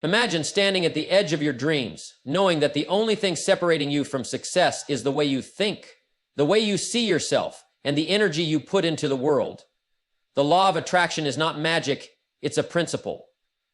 Imagine standing at the edge of your dreams, knowing that the only thing separating you from success is the way you think, the way you see yourself, and the energy you put into the world. The law of attraction is not magic, it's a principle.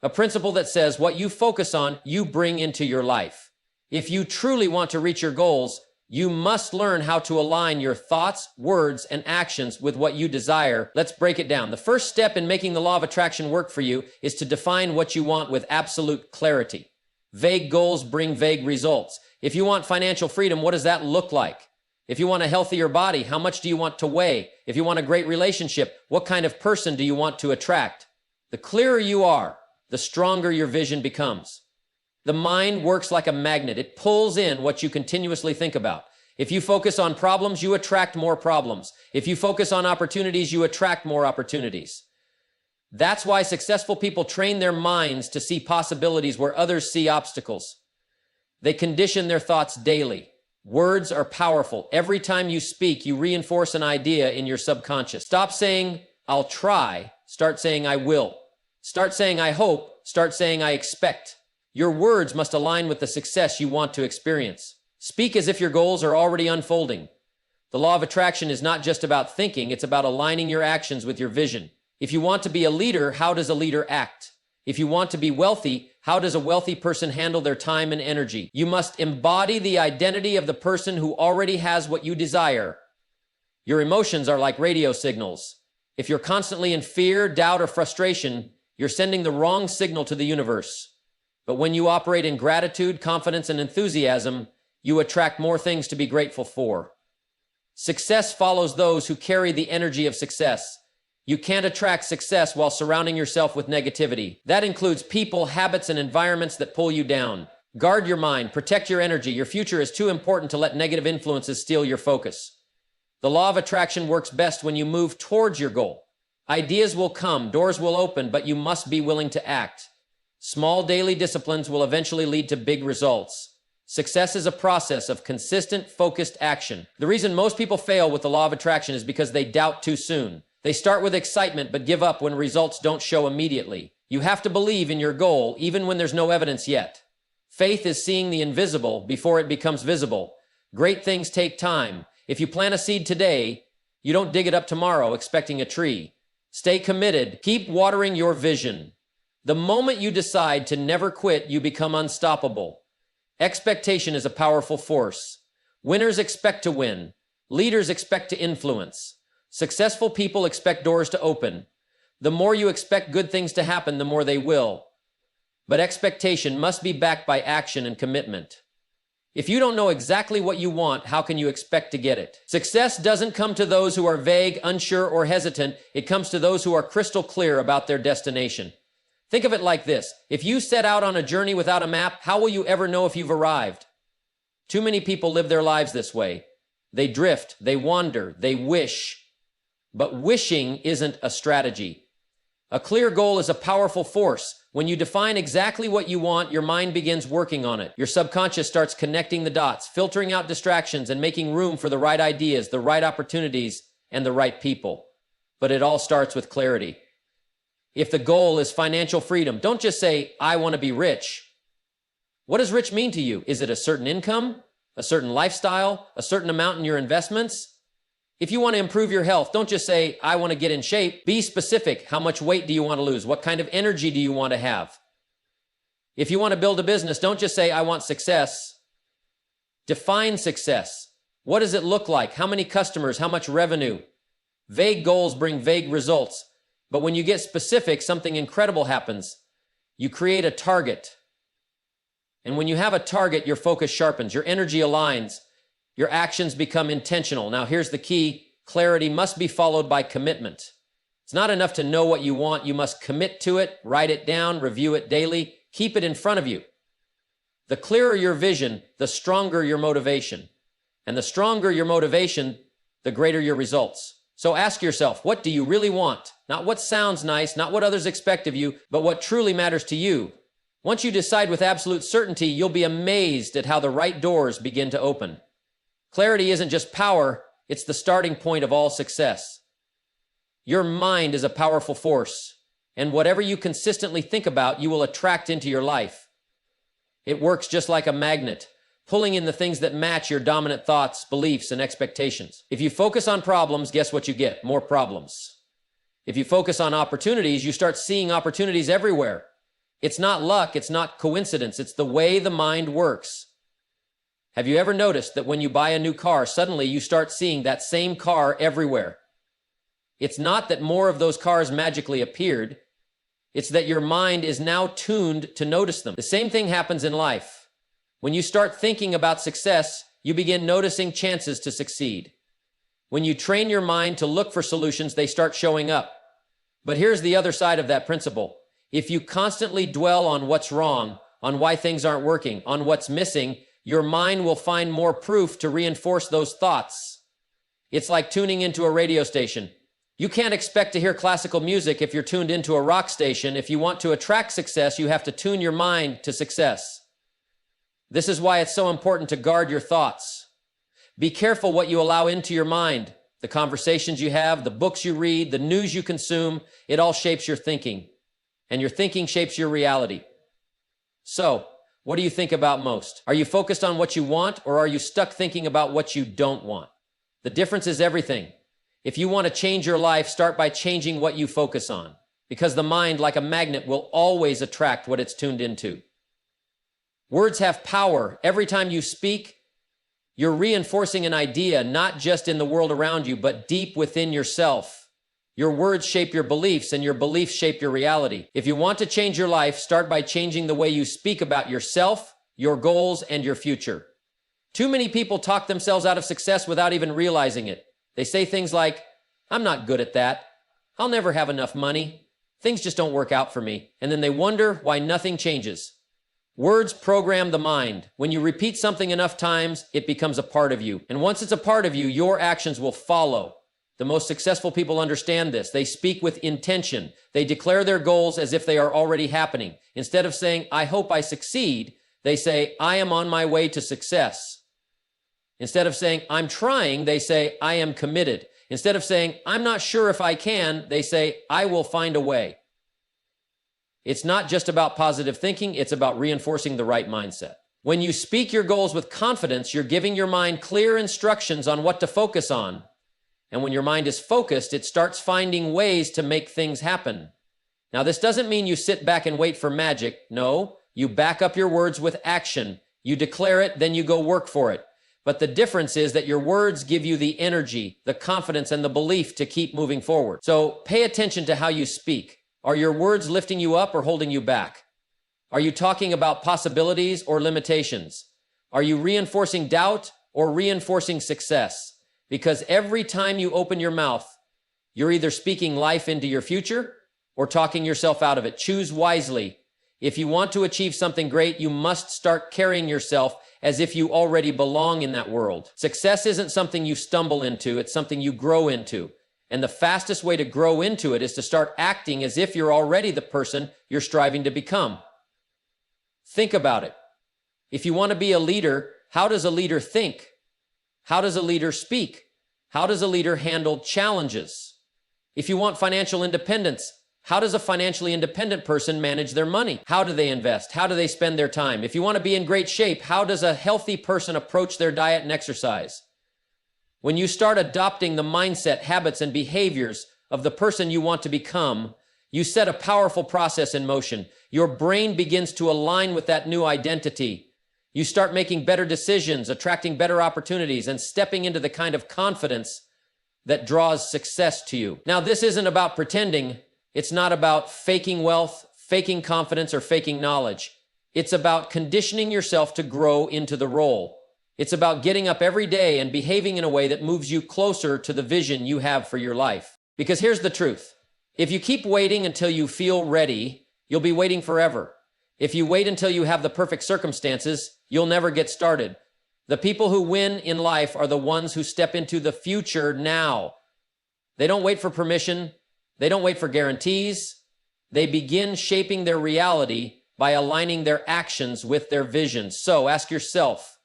A principle that says what you focus on, you bring into your life. If you truly want to reach your goals, you must learn how to align your thoughts, words, and actions with what you desire. Let's break it down. The first step in making the law of attraction work for you is to define what you want with absolute clarity. Vague goals bring vague results. If you want financial freedom, what does that look like? If you want a healthier body, how much do you want to weigh? If you want a great relationship, what kind of person do you want to attract? The clearer you are, the stronger your vision becomes. The mind works like a magnet. It pulls in what you continuously think about. If you focus on problems, you attract more problems. If you focus on opportunities, you attract more opportunities. That's why successful people train their minds to see possibilities where others see obstacles. They condition their thoughts daily. Words are powerful. Every time you speak, you reinforce an idea in your subconscious. Stop saying, "I'll try." Start saying, "I will." Start saying, "I hope." Start saying, "I expect." Your words must align with the success you want to experience. Speak as if your goals are already unfolding. The law of attraction is not just about thinking, it's about aligning your actions with your vision. If you want to be a leader, how does a leader act? If you want to be wealthy, how does a wealthy person handle their time and energy? You must embody the identity of the person who already has what you desire. Your emotions are like radio signals. If you're constantly in fear, doubt, or frustration, you're sending the wrong signal to the universe. But when you operate in gratitude, confidence, and enthusiasm, you attract more things to be grateful for. Success follows those who carry the energy of success. You can't attract success while surrounding yourself with negativity. That includes people, habits, and environments that pull you down. Guard your mind, protect your energy. Your future is too important to let negative influences steal your focus. The law of attraction works best when you move towards your goal. Ideas will come, doors will open, but you must be willing to act. Small daily disciplines will eventually lead to big results. Success is a process of consistent, focused action. The reason most people fail with the law of attraction is because they doubt too soon. They start with excitement but give up when results don't show immediately. You have to believe in your goal even when there's no evidence yet. Faith is seeing the invisible before it becomes visible. Great things take time. If you plant a seed today, you don't dig it up tomorrow expecting a tree. Stay committed. Keep watering your vision. The moment you decide to never quit, you become unstoppable. Expectation is a powerful force. Winners expect to win. Leaders expect to influence. Successful people expect doors to open. The more you expect good things to happen, the more they will. But expectation must be backed by action and commitment. If you don't know exactly what you want, how can you expect to get it? Success doesn't come to those who are vague, unsure, or hesitant. It comes to those who are crystal clear about their destination. Think of it like this. If you set out on a journey without a map, how will you ever know if you've arrived? Too many people live their lives this way. They drift, they wander, they wish. But wishing isn't a strategy. A clear goal is a powerful force. When you define exactly what you want, your mind begins working on it. Your subconscious starts connecting the dots, filtering out distractions, and making room for the right ideas, the right opportunities, and the right people. But it all starts with clarity. If the goal is financial freedom, don't just say, "I want to be rich." What does rich mean to you? Is it a certain income, a certain lifestyle, a certain amount in your investments? If you want to improve your health, don't just say, "I want to get in shape." Be specific. How much weight do you want to lose? What kind of energy do you want to have? If you want to build a business, don't just say, "I want success." Define success. What does it look like? How many customers? How much revenue? Vague goals bring vague results. But when you get specific, something incredible happens. You create a target. And when you have a target, your focus sharpens, your energy aligns, your actions become intentional. Now, here's the key. Clarity must be followed by commitment. It's not enough to know what you want. You must commit to it, write it down, review it daily, keep it in front of you. The clearer your vision, the stronger your motivation. And the stronger your motivation, the greater your results. So ask yourself, what do you really want? Not what sounds nice, not what others expect of you, but what truly matters to you. Once you decide with absolute certainty, you'll be amazed at how the right doors begin to open. Clarity isn't just power, it's the starting point of all success. Your mind is a powerful force. And whatever you consistently think about, you will attract into your life. It works just like a magnet, pulling in the things that match your dominant thoughts, beliefs, and expectations. If you focus on problems, guess what you get? More problems. If you focus on opportunities, you start seeing opportunities everywhere. It's not luck, it's not coincidence, it's the way the mind works. Have you ever noticed that when you buy a new car, suddenly you start seeing that same car everywhere? It's not that more of those cars magically appeared. It's that your mind is now tuned to notice them. The same thing happens in life. When you start thinking about success, you begin noticing chances to succeed. When you train your mind to look for solutions, they start showing up. But here's the other side of that principle. If you constantly dwell on what's wrong, on why things aren't working, on what's missing, your mind will find more proof to reinforce those thoughts. It's like tuning into a radio station. You can't expect to hear classical music if you're tuned into a rock station. If you want to attract success, you have to tune your mind to success. This is why it's so important to guard your thoughts. Be careful what you allow into your mind. The conversations you have, the books you read, the news you consume, it all shapes your thinking. And your thinking shapes your reality. So, what do you think about most? Are you focused on what you want, or are you stuck thinking about what you don't want? The difference is everything. If you want to change your life, start by changing what you focus on, because the mind, like a magnet, will always attract what it's tuned into. Words have power. Every time you speak, you're reinforcing an idea, not just in the world around you, but deep within yourself. Your words shape your beliefs, and your beliefs shape your reality. If you want to change your life, start by changing the way you speak about yourself, your goals, and your future. Too many people talk themselves out of success without even realizing it. They say things like, "I'm not good at that. I'll never have enough money. Things just don't work out for me." And then they wonder why nothing changes. Words program the mind. When you repeat something enough times, it becomes a part of you. And once it's a part of you, your actions will follow. The most successful people understand this. They speak with intention. They declare their goals as if they are already happening. Instead of saying, "I hope I succeed," they say, "I am on my way to success." Instead of saying, "I'm trying," they say, "I am committed." Instead of saying, "I'm not sure if I can," they say, "I will find a way." It's not just about positive thinking, it's about reinforcing the right mindset. When you speak your goals with confidence, you're giving your mind clear instructions on what to focus on. And when your mind is focused, it starts finding ways to make things happen. Now, this doesn't mean you sit back and wait for magic. No, you back up your words with action. You declare it, then you go work for it. But the difference is that your words give you the energy, the confidence, and the belief to keep moving forward. So pay attention to how you speak. Are your words lifting you up or holding you back? Are you talking about possibilities or limitations? Are you reinforcing doubt or reinforcing success? Because every time you open your mouth, you're either speaking life into your future or talking yourself out of it. Choose wisely. If you want to achieve something great, you must start carrying yourself as if you already belong in that world. Success isn't something you stumble into, it's something you grow into. And the fastest way to grow into it is to start acting as if you're already the person you're striving to become. Think about it. If you want to be a leader, how does a leader think? How does a leader speak? How does a leader handle challenges? If you want financial independence, how does a financially independent person manage their money? How do they invest? How do they spend their time? If you want to be in great shape, how does a healthy person approach their diet and exercise? When you start adopting the mindset, habits, and behaviors of the person you want to become, you set a powerful process in motion. Your brain begins to align with that new identity. You start making better decisions, attracting better opportunities, and stepping into the kind of confidence that draws success to you. Now, this isn't about pretending. It's not about faking wealth, faking confidence, or faking knowledge. It's about conditioning yourself to grow into the role. It's about getting up every day and behaving in a way that moves you closer to the vision you have for your life. Because here's the truth. If you keep waiting until you feel ready, you'll be waiting forever. If you wait until you have the perfect circumstances, you'll never get started. The people who win in life are the ones who step into the future now. They don't wait for permission. They don't wait for guarantees. They begin shaping their reality by aligning their actions with their visions. So ask yourself,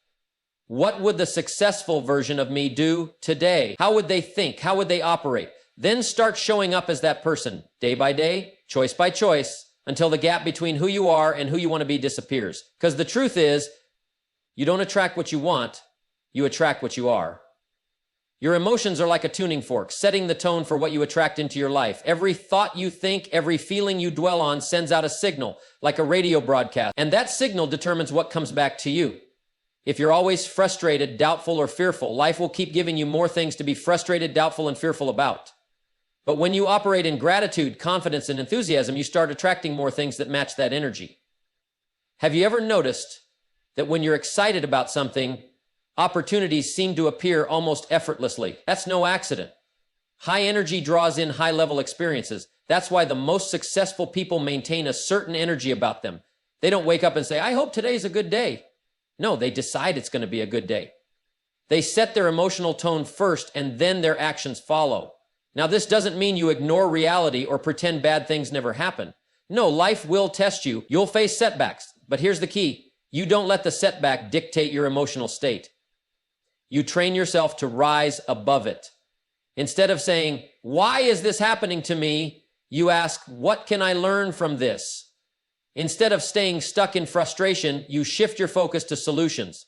what would the successful version of me do today? How would they think? How would they operate? Then start showing up as that person day by day, choice by choice, until the gap between who you are and who you want to be disappears. Because the truth is, you don't attract what you want, you attract what you are. Your emotions are like a tuning fork, setting the tone for what you attract into your life. Every thought you think, every feeling you dwell on sends out a signal, like a radio broadcast, and that signal determines what comes back to you. If you're always frustrated, doubtful, or fearful, life will keep giving you more things to be frustrated, doubtful, and fearful about. But when you operate in gratitude, confidence, and enthusiasm, you start attracting more things that match that energy. Have you ever noticed that when you're excited about something, opportunities seem to appear almost effortlessly? That's no accident. High energy draws in high-level experiences. That's why the most successful people maintain a certain energy about them. They don't wake up and say, I hope today's a good day. No, they decide it's going to be a good day. They set their emotional tone first, and then their actions follow. Now, this doesn't mean you ignore reality or pretend bad things never happen. No, life will test you. You'll face setbacks. But here's the key. You don't let the setback dictate your emotional state. You train yourself to rise above it. Instead of saying, why is this happening to me? You ask, what can I learn from this? Instead of staying stuck in frustration, you shift your focus to solutions.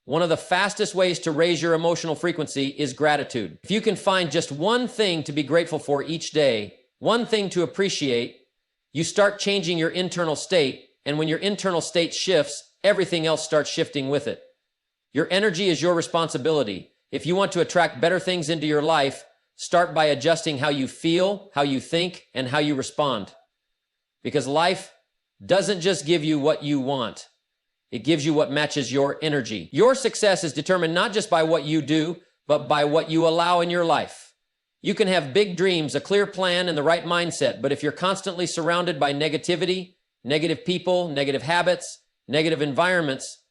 One of the fastest ways to raise your emotional frequency is gratitude. If you can find just one thing to be grateful for each day, one thing to appreciate, you start changing your internal state, and when your internal state shifts, everything else starts shifting with it. Your energy is your responsibility. If you want to attract better things into your life, start by adjusting how you feel, how you think, and how you respond. Because life doesn't just give you what you want. It gives you what matches your energy. Your success is determined not just by what you do, but by what you allow in your life. You can have big dreams, a clear plan, and the right mindset, but if you're constantly surrounded by negativity, negative people, negative habits, negative environments,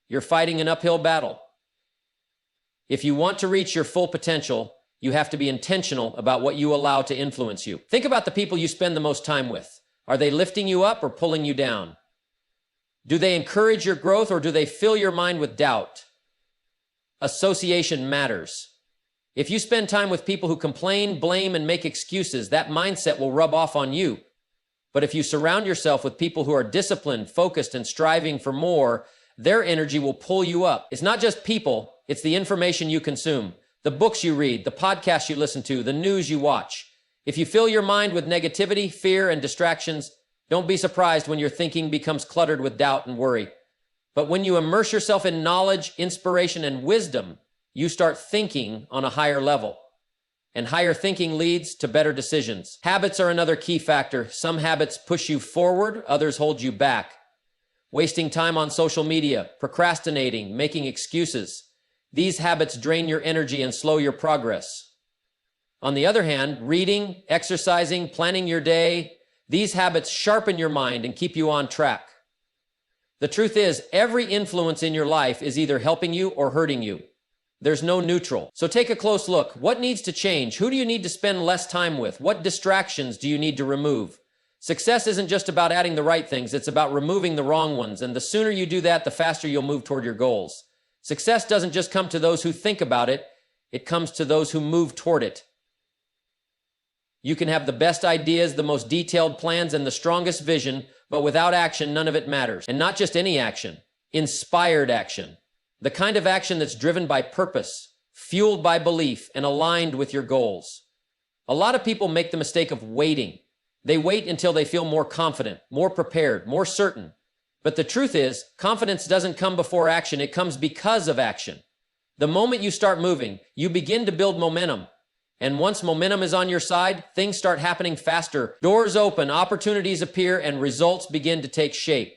you're fighting an uphill battle. If you want to reach your full potential, you have to be intentional about what you allow to influence you. Think about the people you spend the most time with. Are they lifting you up or pulling you down? Do they encourage your growth or do they fill your mind with doubt? Association matters. If you spend time with people who complain, blame, and make excuses, that mindset will rub off on you. But if you surround yourself with people who are disciplined, focused, and striving for more, their energy will pull you up. It's not just people, it's the information you consume, the books you read, the podcasts you listen to, the news you watch. If you fill your mind with negativity, fear, and distractions, don't be surprised when your thinking becomes cluttered with doubt and worry. But when you immerse yourself in knowledge, inspiration, and wisdom, you start thinking on a higher level. And higher thinking leads to better decisions. Habits are another key factor. Some habits push you forward, others hold you back. Wasting time on social media, procrastinating, making excuses. These habits drain your energy and slow your progress. On the other hand, reading, exercising, planning your day, these habits sharpen your mind and keep you on track. The truth is, every influence in your life is either helping you or hurting you. There's no neutral. So take a close look. What needs to change? Who do you need to spend less time with? What distractions do you need to remove? Success isn't just about adding the right things, it's about removing the wrong ones. And the sooner you do that, the faster you'll move toward your goals. Success doesn't just come to those who think about it, it comes to those who move toward it. You can have the best ideas, the most detailed plans, and the strongest vision, but without action, none of it matters. And not just any action, inspired action. The kind of action that's driven by purpose, fueled by belief, and aligned with your goals. A lot of people make the mistake of waiting. They wait until they feel more confident, more prepared, more certain. But the truth is, confidence doesn't come before action, it comes because of action. The moment you start moving, you begin to build momentum. And once momentum is on your side, things start happening faster. Doors open, opportunities appear, and results begin to take shape.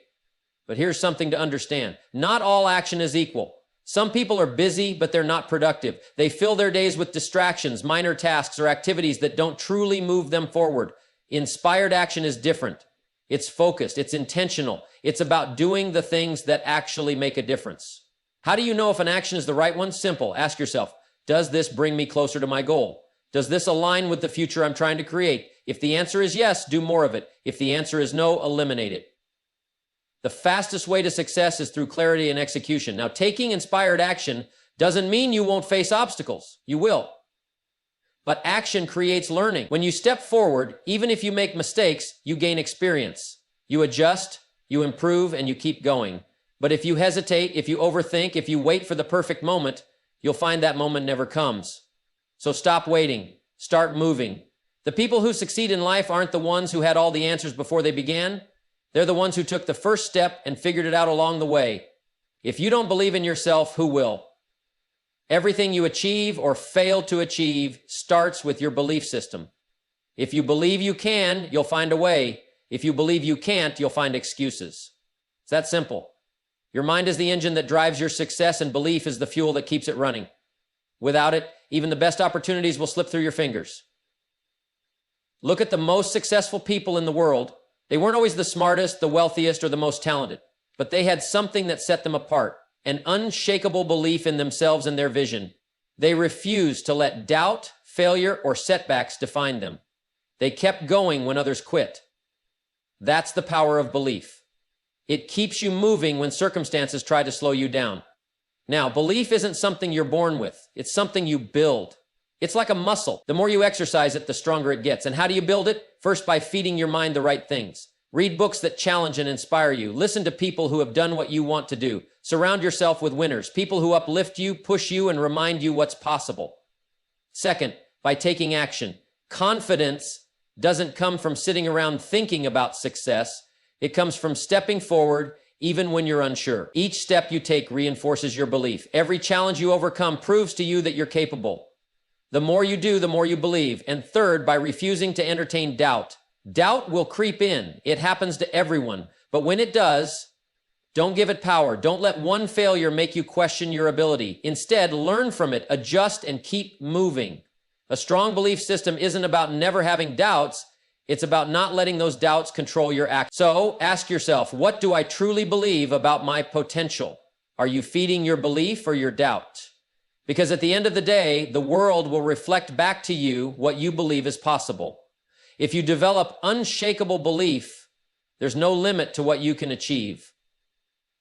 But here's something to understand. Not all action is equal. Some people are busy, but they're not productive. They fill their days with distractions, minor tasks, or activities that don't truly move them forward. Inspired action is different. It's focused, it's intentional. It's about doing the things that actually make a difference. How do you know if an action is the right one? Simple. Ask yourself, does this bring me closer to my goal? Does this align with the future I'm trying to create? If the answer is yes, do more of it. If the answer is no, eliminate it. The fastest way to success is through clarity and execution. Now, taking inspired action doesn't mean you won't face obstacles. You will. But action creates learning. When you step forward, even if you make mistakes, you gain experience. You adjust, you improve, and you keep going. But if you hesitate, if you overthink, if you wait for the perfect moment, you'll find that moment never comes. So stop waiting. Start moving. The people who succeed in life aren't the ones who had all the answers before they began. They're the ones who took the first step and figured it out along the way. If you don't believe in yourself, who will? Everything you achieve or fail to achieve starts with your belief system. If you believe you can, you'll find a way. If you believe you can't, you'll find excuses. It's that simple. Your mind is the engine that drives your success, and belief is the fuel that keeps it running. Without it, even the best opportunities will slip through your fingers. Look at the most successful people in the world. They weren't always the smartest, the wealthiest, or the most talented, but they had something that set them apart. An unshakable belief in themselves and their vision. They refused to let doubt, failure, or setbacks define them. They kept going when others quit. That's the power of belief. It keeps you moving when circumstances try to slow you down. Now, belief isn't something you're born with. It's something you build. It's like a muscle. The more you exercise it, the stronger it gets. And how do you build it? First, by feeding your mind the right things. Read books that challenge and inspire you. Listen to people who have done what you want to do. Surround yourself with winners, people who uplift you, push you, and remind you what's possible. Second, by taking action. Confidence doesn't come from sitting around thinking about success. It comes from stepping forward even when you're unsure. Each step you take reinforces your belief. Every challenge you overcome proves to you that you're capable. The more you do, the more you believe. And third, by refusing to entertain doubt. Doubt will creep in. It happens to everyone. But when it does, don't give it power. Don't let one failure make you question your ability. Instead, learn from it, adjust, and keep moving. A strong belief system isn't about never having doubts. It's about not letting those doubts control your act. So ask yourself, what do I truly believe about my potential? Are you feeding your belief or your doubt? Because at the end of the day, the world will reflect back to you what you believe is possible. If you develop unshakable belief, there's no limit to what you can achieve.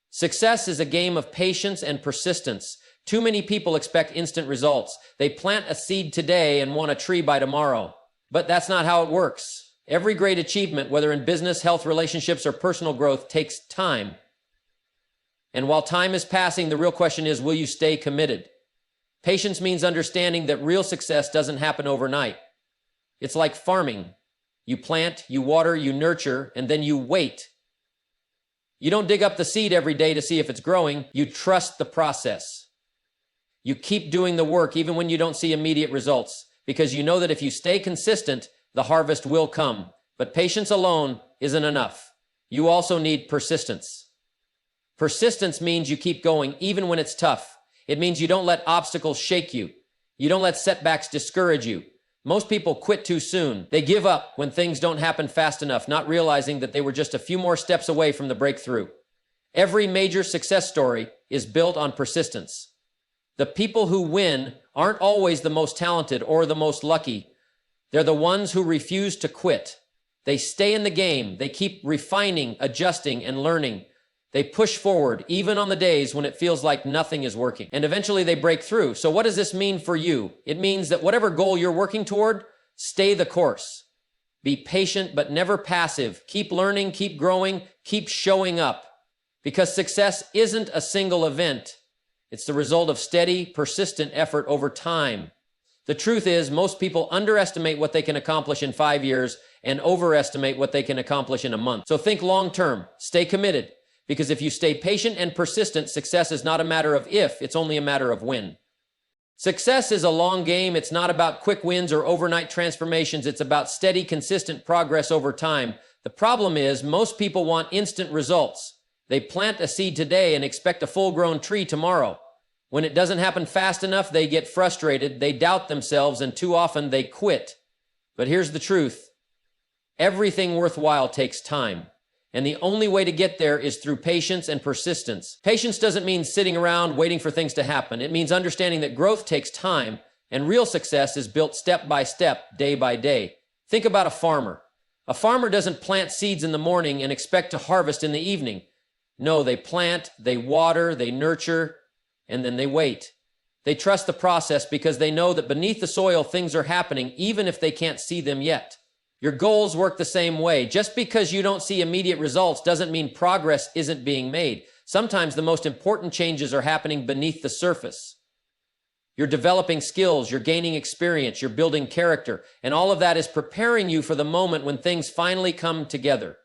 Success is a game of patience and persistence. Too many people expect instant results. They plant a seed today and want a tree by tomorrow. But that's not how it works. Every great achievement, whether in business, health, relationships, or personal growth, takes time. And while time is passing, the real question is, will you stay committed? Patience means understanding that real success doesn't happen overnight. It's like farming. You plant, you water, you nurture, and then you wait. You don't dig up the seed every day to see if it's growing. You trust the process. You keep doing the work even when you don't see immediate results, because you know that if you stay consistent, the harvest will come. But patience alone isn't enough. You also need persistence. Persistence means you keep going even when it's tough. It means you don't let obstacles shake you. You don't let setbacks discourage you. Most people quit too soon. They give up when things don't happen fast enough, not realizing that they were just a few more steps away from the breakthrough. Every major success story is built on persistence. The people who win aren't always the most talented or the most lucky. They're the ones who refuse to quit. They stay in the game. They keep refining, adjusting, and learning. They push forward, even on the days when it feels like nothing is working. And eventually they break through. So what does this mean for you? It means that whatever goal you're working toward, stay the course. Be patient, but never passive. Keep learning, keep growing, keep showing up. Because success isn't a single event. It's the result of steady, persistent effort over time. The truth is, most people underestimate what they can accomplish in 5 years and overestimate what they can accomplish in a month. So think long term. Stay committed. Because if you stay patient and persistent, success is not a matter of if, it's only a matter of when. Success is a long game. It's not about quick wins or overnight transformations. It's about steady, consistent progress over time. The problem is, most people want instant results. They plant a seed today and expect a full-grown tree tomorrow. When it doesn't happen fast enough, they get frustrated, they doubt themselves, and too often they quit. But here's the truth. Everything worthwhile takes time. And the only way to get there is through patience and persistence. Patience doesn't mean sitting around waiting for things to happen. It means understanding that growth takes time, and real success is built step by step, day by day. Think about a farmer. A farmer doesn't plant seeds in the morning and expect to harvest in the evening. No, they plant, they water, they nurture, and then they wait. They trust the process because they know that beneath the soil things are happening even if they can't see them yet. Your goals work the same way. Just because you don't see immediate results doesn't mean progress isn't being made. Sometimes the most important changes are happening beneath the surface. You're developing skills, you're gaining experience, you're building character, and all of that is preparing you for the moment when things finally come together.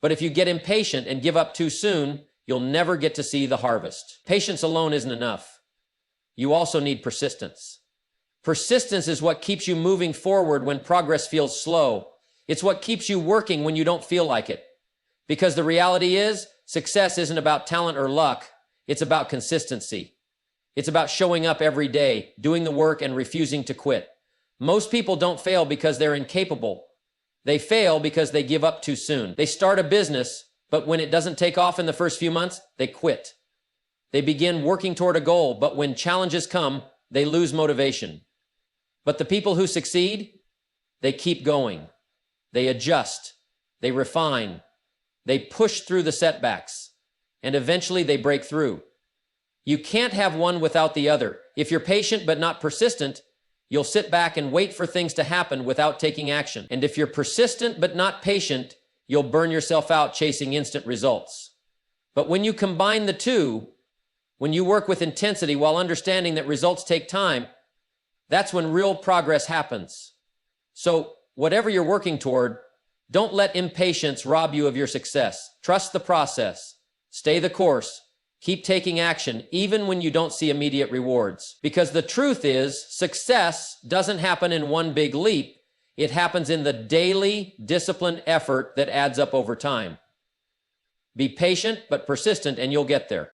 But if you get impatient and give up too soon, you'll never get to see the harvest. Patience alone isn't enough. You also need persistence. Persistence is what keeps you moving forward when progress feels slow. It's what keeps you working when you don't feel like it. Because the reality is, success isn't about talent or luck. It's about consistency. It's about showing up every day, doing the work, and refusing to quit. Most people don't fail because they're incapable. They fail because they give up too soon. They start a business, but when it doesn't take off in the first few months, they quit. They begin working toward a goal, but when challenges come, they lose motivation. But the people who succeed, they keep going. They adjust. They refine. They push through the setbacks. And eventually they break through. You can't have one without the other. If you're patient but not persistent, you'll sit back and wait for things to happen without taking action. And if you're persistent but not patient, you'll burn yourself out chasing instant results. But when you combine the two, when you work with intensity while understanding that results take time, that's when real progress happens. So, whatever you're working toward, don't let impatience rob you of your success. Trust the process. Stay the course. Keep taking action, even when you don't see immediate rewards. Because the truth is, success doesn't happen in one big leap. It happens in the daily, disciplined effort that adds up over time. Be patient but persistent, and you'll get there.